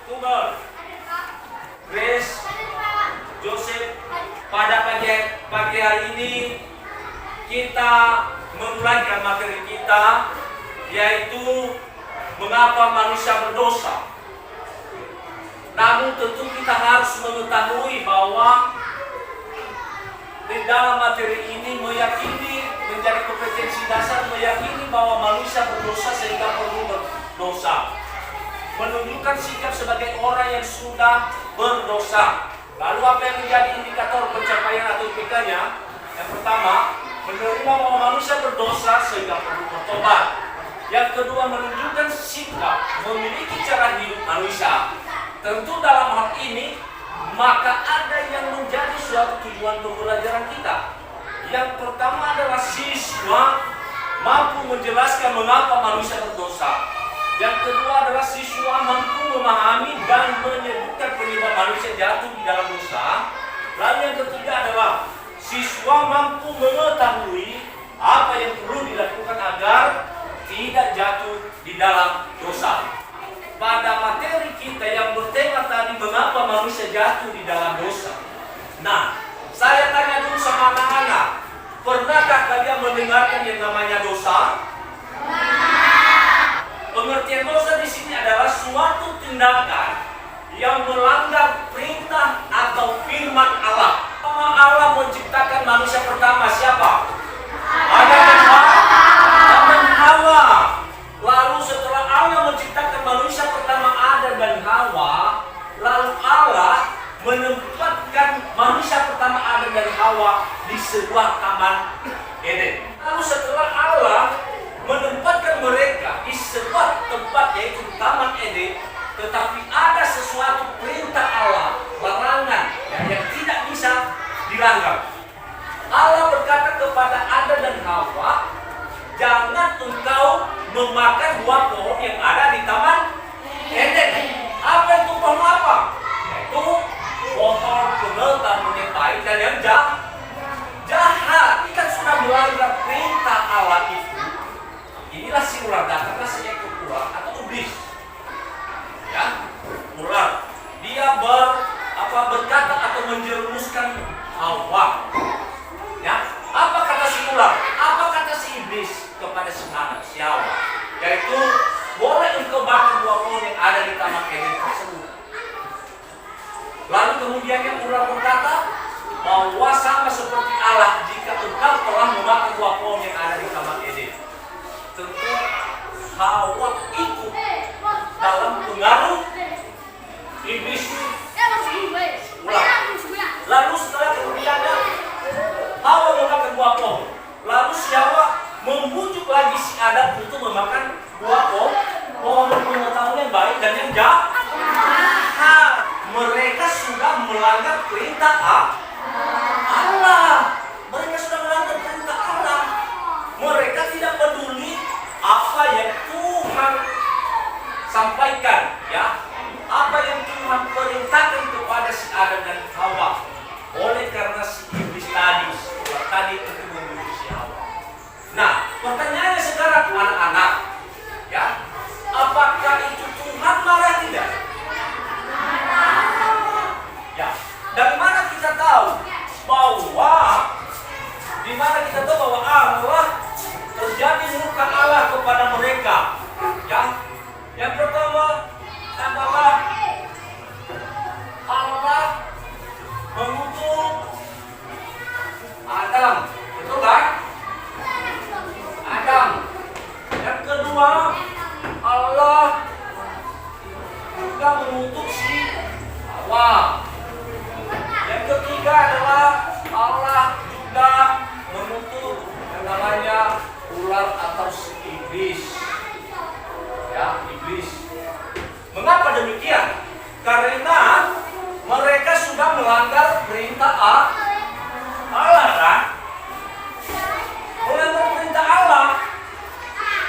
Tunggal, Grace, Joseph. Pada pagi hari ini kita memulai materi kita, yaitu mengapa manusia berdosa. Namun tentu kita harus mengetahui bahwa di dalam materi ini menjadi kompetensi dasar meyakini bahwa manusia berdosa sehingga perlu berdosa. Menunjukkan sikap sebagai orang yang sudah berdosa. Lalu apa yang menjadi indikator pencapaian atau IPK-nya? Yang pertama, menerima bahwa manusia berdosa sehingga perlu bertobat. Yang kedua, menunjukkan sikap memiliki cara hidup manusia. Tentu dalam hal ini maka ada yang menjadi suatu tujuan pembelajaran kita. Yang pertama adalah siswa mampu menjelaskan mengapa manusia berdosa. Yang kedua adalah siswa mampu memahami dan menyebutkan penyebab manusia jatuh di dalam dosa. Lalu yang ketiga adalah siswa mampu mengetahui apa yang perlu dilakukan agar tidak jatuh di dalam dosa. Pada materi kita yang bertema tadi mengapa manusia jatuh di dalam dosa. Nah, saya tanya dulu sama anak-anak, pernahkah kalian mendengarkan yang namanya dosa? Pengertian dosa di sini adalah suatu tindakan yang melanggar perintah atau firman Allah. Allah menciptakan manusia pertama siapa? Adam dan Hawa. Lalu setelah Allah menciptakan manusia pertama Adam dan Hawa, lalu Allah menempatkan manusia pertama Adam dan Hawa di sebuah taman Eden. Lalu setelah Allah menempatkan mereka di sebuah tempat yaitu taman Eden, tetapi ada sesuatu perintah Allah, larangan yang tidak bisa dilanggar. Allah berkata kepada Adam dan Hawa, jangan engkau memakan buah pohon yang ada di taman Eden. Apa itu pohon apa? Yaitu pohon pengetahuan yang baik dan yang jahat. Kan sudah melanggar perintah Allah itu. Inilah si ular, datanglah seekor ular atau iblis. Ya, ular. Dia berkata atau menjerumuskan Hawa. Ya, apa kata si ular? Apa kata si iblis kepada si anak, si Hawa? Yaitu, boleh engkau makan buah pohon yang ada di taman Eden tersebut. Lalu kemudian yang ular berkata, bahwa sama seperti Allah jika engkau telah memakan buah pohon yang ada di taman Eden. Tentu Hawa ikut dalam pengaruh iblis ular. Lalu setelah kemudian Hawa memakan buah pohon, lalu si Hawa membujuk lagi si Adam untuk memakan buah pohon pengetahuan yang baik dan yang jahat. Mereka sudah melanggar perintah Allah. Mereka sudah melanggar perintah Allah. Mereka tidak peduli apa yang Tuhan sampaikan, ya, apa yang Tuhan perintahkan kepada si Adam dan Hawa. Oleh karena si iblis tadi itu membunuh si Hawa. Nah, pertanyaannya sekarang anak-anak, ya, apakah itu Tuhan marah tidak? Ya, dari mana kita tahu bahwa Allah terjadi murka Allah kepada mereka? Ya, yang pertama adalah Allah mengutuk Adam, betul kan? Adam. Yang kedua, Allah juga mengutuk si Hawa. Yang ketiga adalah Allah juga mengutuk yang namanya ular atau si iblis. Ya, iblis. Mengapa demikian? Karena mereka sudah melanggar perintah Allah, kan? Melanggar perintah Allah,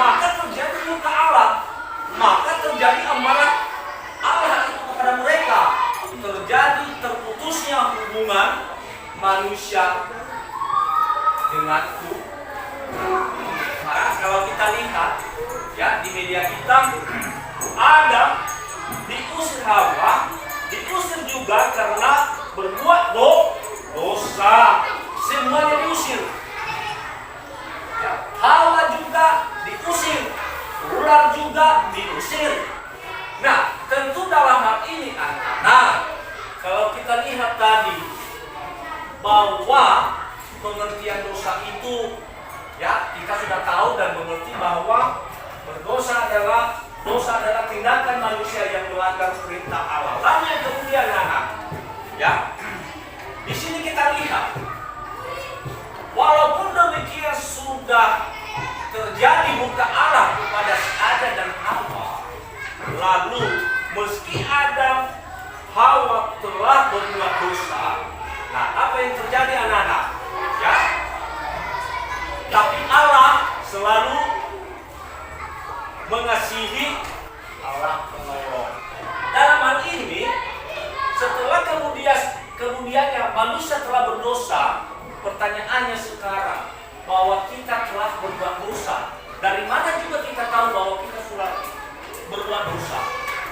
maka terjadi murka Allah, maka terjadi amarah Allah itu kepada mereka. Terjadi terputusnya hubungan manusia dengan Tuhan. Kalau kita lihat ya di media kita, Adam diusir Hawa, diusir juga karena berbuat dosa. Semuanya diusir. Ya, Hawa juga diusir, ular juga diusir. Nah, tentu dalam hal ini anak-anak, kalau kita lihat tadi bahwa pengertian dosa itu, ya kita sudah tahu dan mengerti bahwa dosa adalah tindakan manusia yang melanggar perintah Allah. Lalu yang kemudian anak, ya di sini kita lihat, walaupun demikian sudah terjadi murka Allah kepada si Adam dan Hawa, lalu meski Adam Hawa telah berbuat dosa, nah apa yang terjadi anak-anak? Ya, tapi Allah selalu mengasihi, Allah menolong. Dalam hal ini, setelah kemudiannya manusia telah berdosa, pertanyaannya sekarang bahwa kita telah berbuat dosa. Dari mana juga kita tahu bahwa kita sudah berbuat dosa?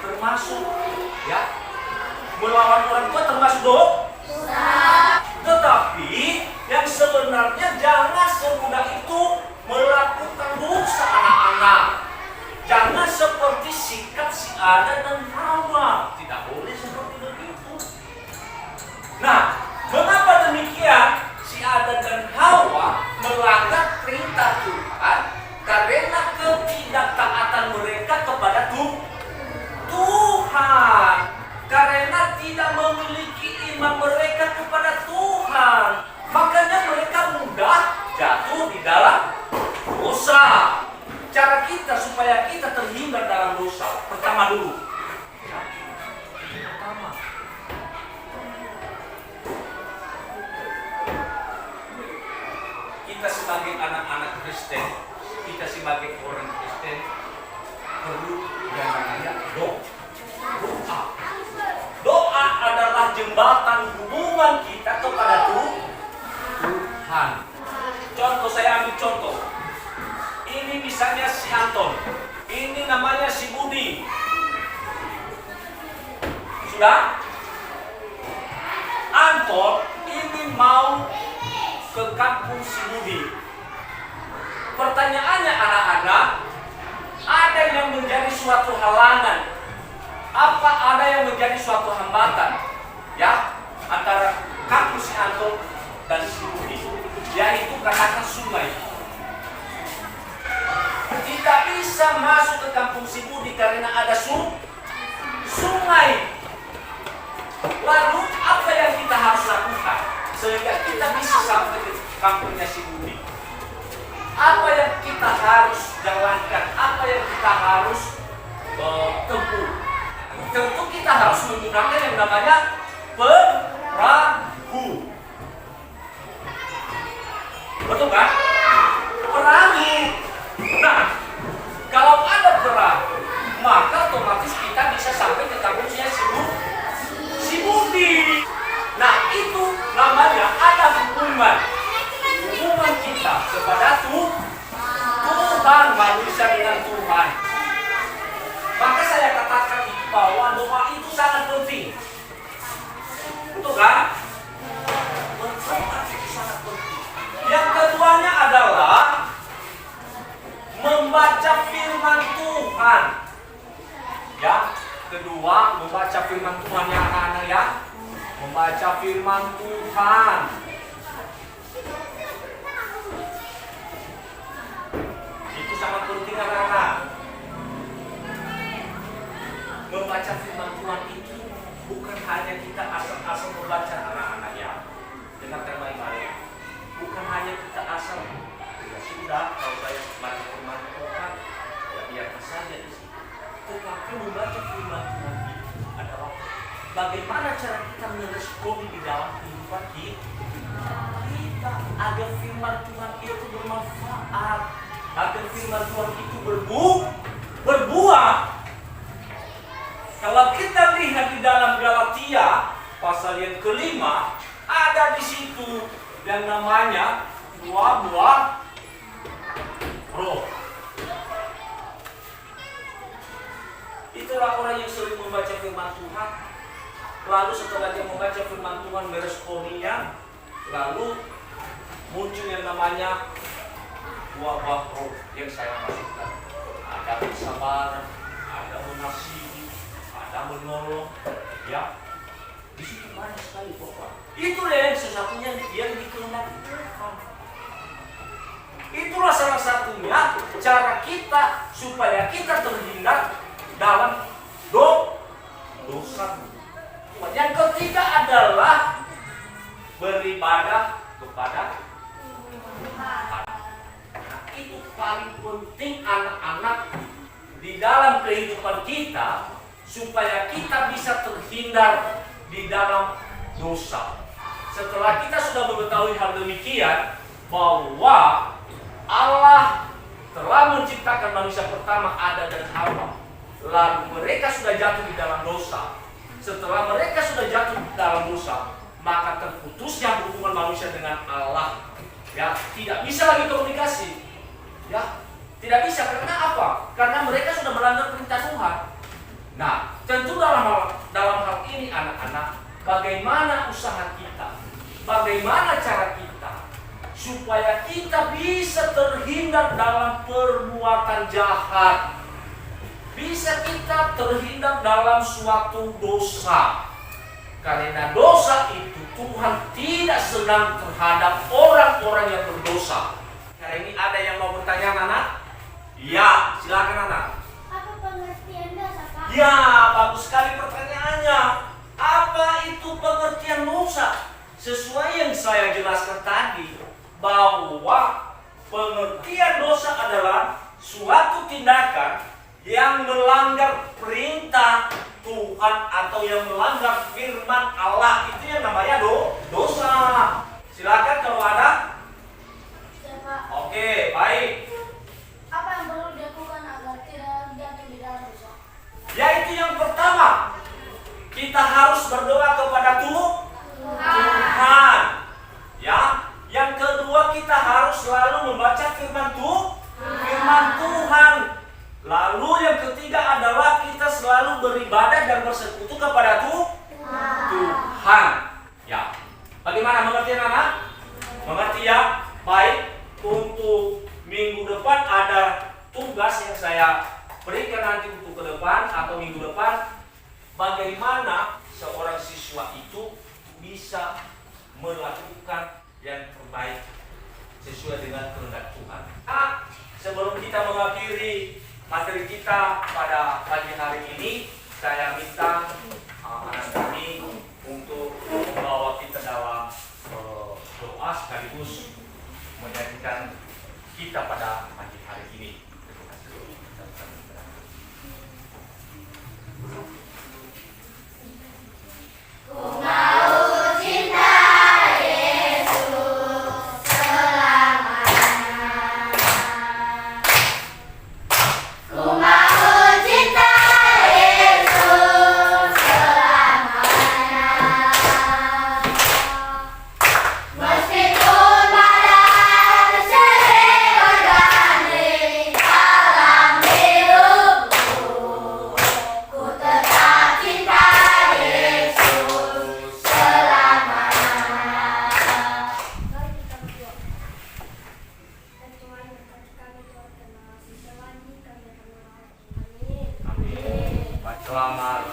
Termasuk ya melawan orang tua termasuk dosa. Tetapi yang sebenarnya jangan semudah itu melakukan dosa anak-anak. Jangan seperti sikap si Adam dan Hawa. Tidak boleh seperti begitu. Nah, mengapa demikian? Si Adam dan Hawa melanggar perintah Tuhan karena ketidaktaatan mereka kepada Tuhan. Karena tidak memiliki iman mereka kepada Tuhan. Makanya mereka mudah jatuh di dalam dosa. Cara kita supaya kita terhindar dalam dosa, pertama dulu, ya, pertama, kita sebagai anak-anak Kristen, kita sebagai orang Kristen perlu yang namanya doa. Doa adalah jembatan hubungan kita kepada Tuhan. Contoh, saya ambil contoh. Ini misalnya si Anton, ini namanya si Budi. Sudah? Anton ini mau ke kampung si Budi. Pertanyaannya anak-anak, ada yang menjadi suatu halangan? Apa ada yang menjadi suatu hambatan? Ya, antara kampung si Anton dan si Budi, yaitu karena sungai. Tidak bisa masuk ke kampung si Budi karena ada sungai. Lalu apa yang kita harus lakukan sehingga kita bisa sampai ke kampungnya si Budi? Apa yang kita harus jalankan? Apa yang kita harus tempuh? Tentu kita harus menggunakan yang namanya perahu. Betul kan? Perahu. Nah, kalau ada perahu, maka otomatis kita bisa sampai ke kampungnya si Budi. Nah, itu namanya ada hubungan kita kepada Tuhan, manusia dengan Tuhan. Maka saya katakan bahwa doa itu sangat penting. Betul kan? Doa itu sangat penting. Yang keduanya adalah membaca firman Tuhan. Ya, kedua membaca firman Tuhan ya anak-anak ya. Membaca firman Tuhan. Itu sangat penting anak-anak. Membaca firman Tuhan itu bukan hanya kita asal-asal membaca anak-anak ya. Dengarkan baik-baik. Bukan hanya kita asal ya sudah kalau saya baca firman Tuhan ya biarkan saja di situ. Tetapi membaca firman Tuhan itu adalah bagaimana cara kita meresponi di dalam kehidupan kita agar firman Tuhan itu bermanfaat, agar firman Tuhan itu berbuah. Kalau kita lihat di dalam Galatia pasal yang kelima, ada di situ yang namanya buah-buah roh. Itu itulah orang yang sering membaca firman Tuhan. Lalu setelah dia membaca firman Tuhan meresponinya, lalu muncul yang namanya buah-buah roh yang saya maksudkan. Ada kesabaran, ada mengasihi, ada menolong, ya. Di situ banyak sekali Bapak. Itulah yang sesatunya yang dikehendaki Tuhan. Itulah salah satunya cara kita supaya kita terhindar dalam dosa. Yang ketiga adalah beribadah kepada Tuhan. Nah, itu paling penting anak-anak di dalam kehidupan kita supaya kita bisa terhindar di dalam dosa. Setelah kita sudah mengetahui hal demikian, bahwa Allah telah menciptakan manusia pertama Adam dan Hawa, lalu mereka sudah jatuh di dalam dosa. Setelah mereka sudah jatuh di dalam dosa, maka terputusnya hubungan manusia dengan Allah. Ya, tidak bisa lagi komunikasi. Ya, tidak bisa. Karena apa? Karena mereka sudah melanggar perintah Tuhan. Nah, tentu dalam hal ini anak-anak, bagaimana usaha kita? Bagaimana cara kita supaya kita bisa terhindar dalam perbuatan jahat? Bisa kita terhindar dalam suatu dosa. Karena dosa itu Tuhan tidak senang terhadap orang-orang yang berdosa. Hari ini ada yang mau bertanya, anak? Ya, silakan anak. Apa pengertian dosa, Pak? Ya, bagus sekali pertanyaannya. Apa itu pengertian dosa? Sesuai yang saya jelaskan tadi, bahwa pengertian dosa adalah suatu tindakan yang melanggar perintah Tuhan atau yang melanggar firman Allah. Itu yang namanya dosa. Silakan kalau ada. Ya, Pak. Oke, baik. Apa yang perlu dilakukan agar tidak jatuh di dalam dosa? Yaitu yang pertama, kita harus berdoa kepada Tuhan. Ya. Yang kedua, kita harus selalu membaca firman Tuhan. Lalu yang ketiga adalah kita selalu beribadah dan bersekutu kepada Tuhan. Ya. Bagaimana mengerti anak? Mengerti ya? Baik. Untuk minggu depan ada tugas yang saya berikan nanti untuk ke depan atau minggu depan, bagaimana seorang siswa itu bisa melakukan yang terbaik sesuai dengan kehendak Tuhan. Sebelum kita mengakhiri materi kita pada pagi hari ini, saya minta anak kami untuk membawa kita dalam doa sekaligus menjadikan kita pada pagi hari ini. Terima kasih. Ku mau cinta Yesus selamanya. Ku mau cinta Yesus selamanya. Meskipun badai sering berganti dalam hidupku, ku tetap cinta Yesus selamanya. Mari kita berdoa. Tuhan berkati kami, Tuhan kenal sisa lagi kami akan merawat. Amin. Amin. Selamat